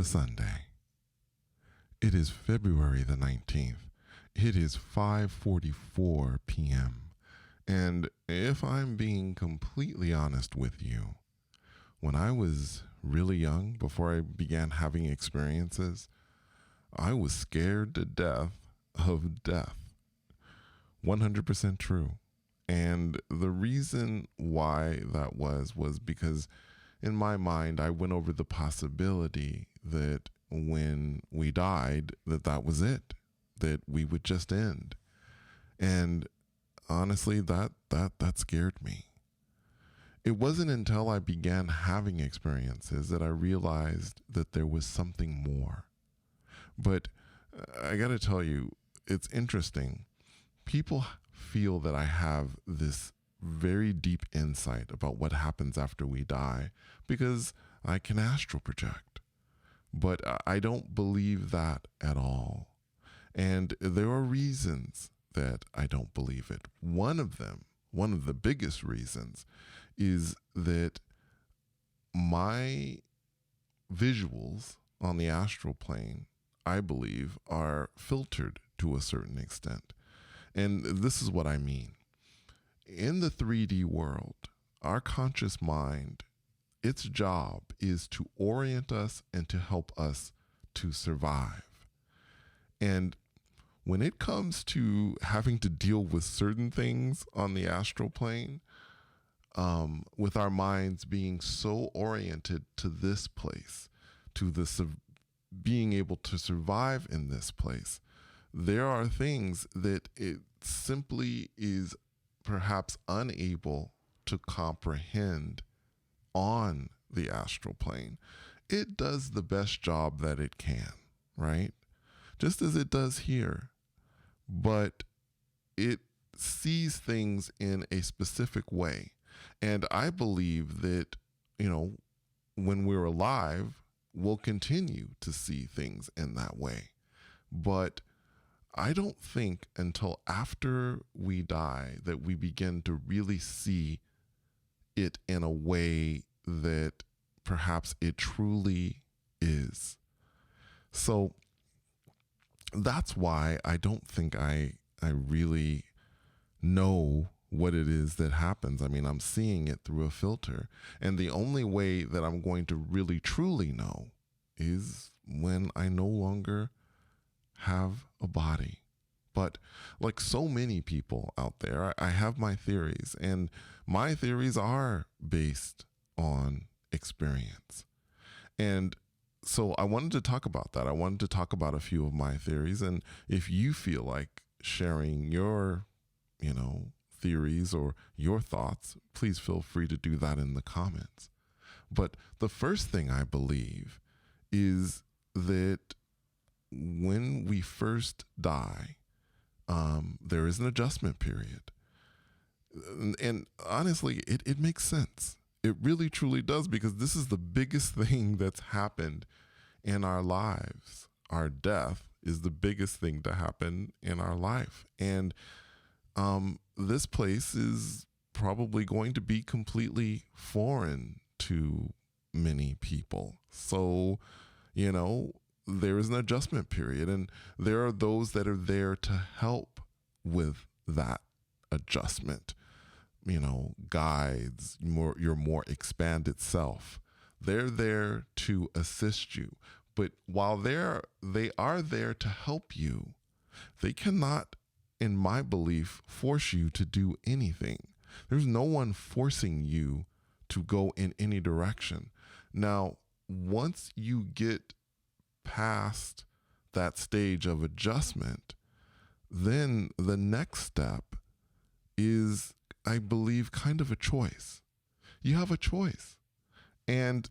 Sunday. It is February the 19th. It is 5:44 p.m. And if I'm being completely honest with you, when I was really young, before I began having experiences, I was scared to death of death. 100% true. And the reason why that was because in my mind, I went over the possibility that when we died, that was it, that we would just end. And honestly, that scared me. It wasn't until I began having experiences that I realized that there was something more. But I got to tell you, it's interesting. People feel that I have this very deep insight about what happens after we die because I can astral project. But I don't believe that at all. And there are reasons that I don't believe it. One of the biggest reasons, is that my visuals on the astral plane, I believe, are filtered to a certain extent. And this is what I mean. In the 3D world, our conscious mind, its job is to orient us and to help us to survive. And when it comes to having to deal with certain things on the astral plane, with our minds being so oriented to this place, to being able to survive in this place, there are things that it simply is perhaps unable to comprehend on the astral plane. It does the best job that it can, right? Just as it does here. But it sees things in a specific way. And I believe that, when we're alive, we'll continue to see things in that way. But I don't think until after we die that we begin to really see it in a way that perhaps it truly is. So that's why I don't think I really know what it is that happens. I mean, I'm seeing it through a filter. And the only way that I'm going to really truly know is when I no longer have a body. But like so many people out there, I have my theories, and my theories are based on experience. And so I wanted to talk about that. I wanted to talk about a few of my theories. And if you feel like sharing your, theories or your thoughts, please feel free to do that in the comments. But the first thing I believe is that when we first die, there is an adjustment period. And honestly, it makes sense. It really, truly does, because this is the biggest thing that's happened in our lives. Our death is the biggest thing to happen in our life. And this place is probably going to be completely foreign to many people. So, there is an adjustment period, and there are those that are there to help with that adjustment. Guides, your more expanded self. They're there to assist you. But while they are there to help you, they cannot, in my belief, force you to do anything. There's no one forcing you to go in any direction. Now, once you get past that stage of adjustment, then the next step is, I believe, kind of a choice. You have a choice. And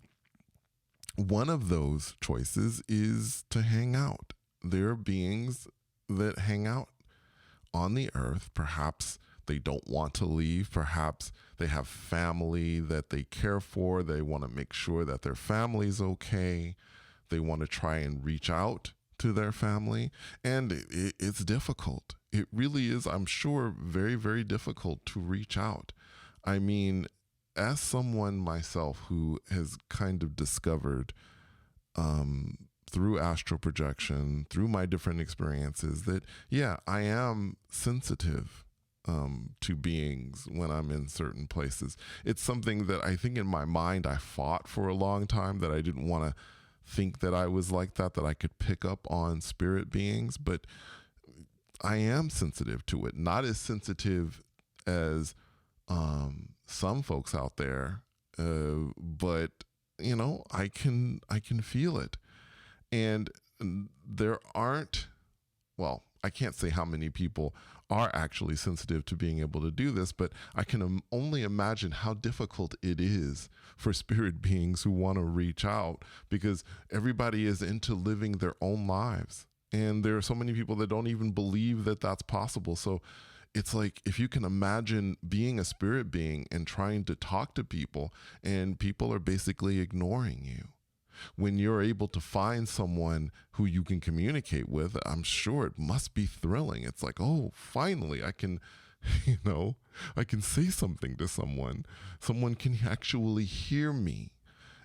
one of those choices is to hang out. There are beings that hang out on the earth. Perhaps they don't want to leave. Perhaps they have family that they care for. They want to make sure that their family's okay. They want to try and reach out to their family. And it's difficult. It really is, I'm sure, very, very difficult to reach out. I mean, as someone myself who has kind of discovered through astral projection, through my different experiences, that, yeah, I am sensitive to beings when I'm in certain places. It's something that I think in my mind I fought for a long time, that I didn't want to think that I was like that I could pick up on spirit beings, but I am sensitive to it. Not as sensitive as some folks out there, but I can feel it. And there aren't, well, I can't say how many people are actually sensitive to being able to do this, but I can only imagine how difficult it is for spirit beings who want to reach out, because everybody is into living their own lives. And there are so many people that don't even believe that that's possible. So it's like, if you can imagine being a spirit being and trying to talk to people, and people are basically ignoring you. When you're able to find someone who you can communicate with, I'm sure it must be thrilling. It's like, oh, finally I can, I can say something to someone. Someone can actually hear me.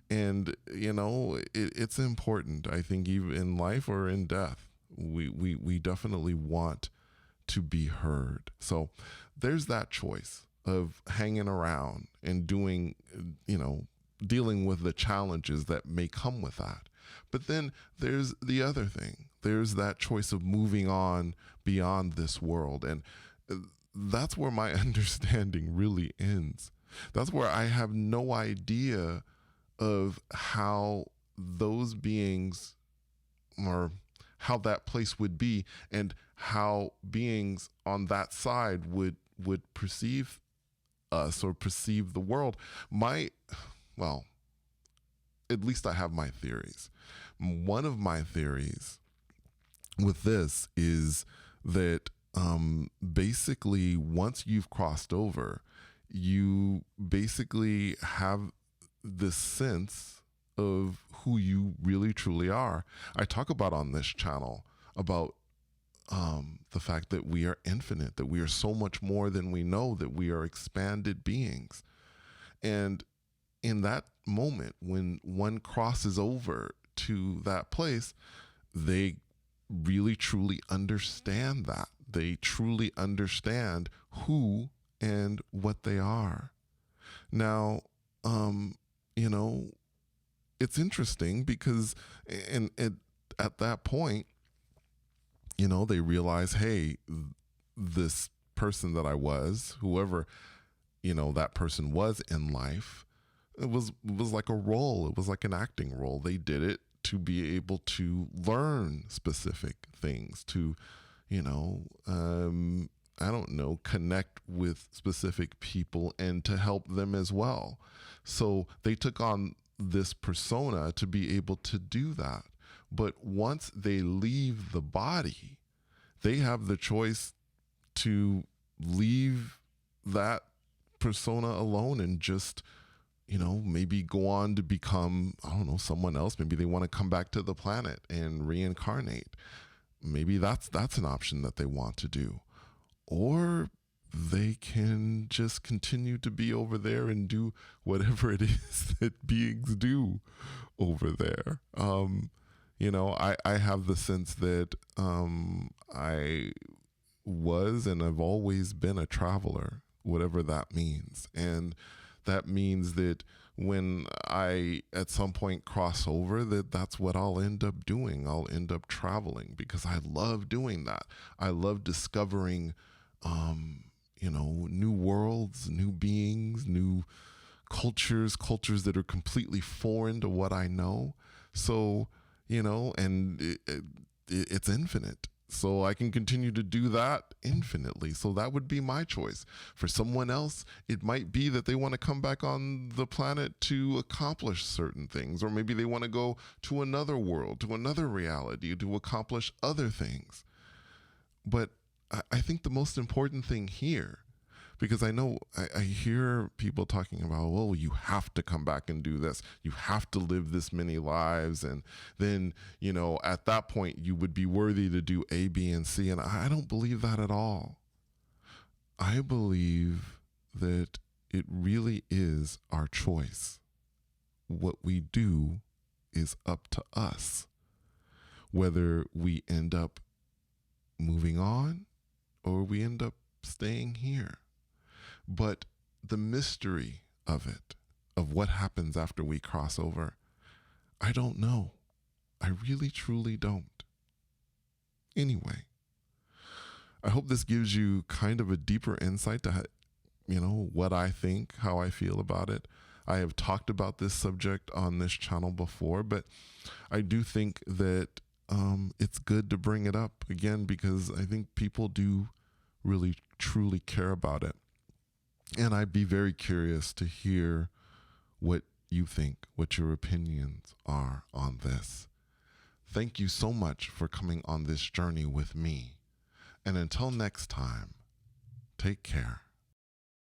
And, it's important. I think even in life or in death, we definitely want to be heard. So there's that choice of hanging around and doing, dealing with the challenges that may come with that. But then there's the other thing. There's that choice of moving on beyond this world. And that's where my understanding really ends. That's where I have no idea of how those beings, or how that place would be, and how beings on that side would perceive us or perceive the world. Well, at least I have my theories. One of my theories with this is that basically, once you've crossed over, you basically have this sense of who you really truly are. I talk about on this channel about the fact that we are infinite, that we are so much more than we know, that we are expanded beings. And in that moment, when one crosses over to that place, they really truly understand that. They truly understand who and what they are. Now, it's interesting because at that point, they realize, hey, this person that I was, whoever, that person was in life, it was like a role. It was like an acting role. They did it to be able to learn specific things, to, connect with specific people and to help them as well. So they took on this persona to be able to do that. But once they leave the body, they have the choice to leave that persona alone and just, maybe go on to become, someone else. Maybe they want to come back to the planet and reincarnate. Maybe that's an option that they want to do. Or they can just continue to be over there and do whatever it is that beings do over there. I have the sense that I was and I've always been a traveler, whatever that means. And that means that when I at some point cross over, that's what I'll end up doing. I'll end up traveling because I love doing that. I love discovering new worlds, new beings, new cultures that are completely foreign to what I know. So, and it's infinite. So I can continue to do that infinitely. So that would be my choice. For someone else, it might be that they want to come back on the planet to accomplish certain things, or maybe they want to go to another world, to another reality, to accomplish other things. But I think the most important thing here, because I know I hear people talking about, well, you have to come back and do this. You have to live this many lives. And then, at that point, you would be worthy to do A, B, and C. And I don't believe that at all. I believe that it really is our choice. What we do is up to us, whether we end up moving on or we end up staying here. But the mystery of it, of what happens after we cross over, I don't know. I really, truly don't. Anyway, I hope this gives you kind of a deeper insight to, what I think, how I feel about it. I have talked about this subject on this channel before, but I do think that it's good to bring it up again because I think people do really, truly care about it. And I'd be very curious to hear what you think, what your opinions are on this. Thank you so much for coming on this journey with me. And until next time, take care.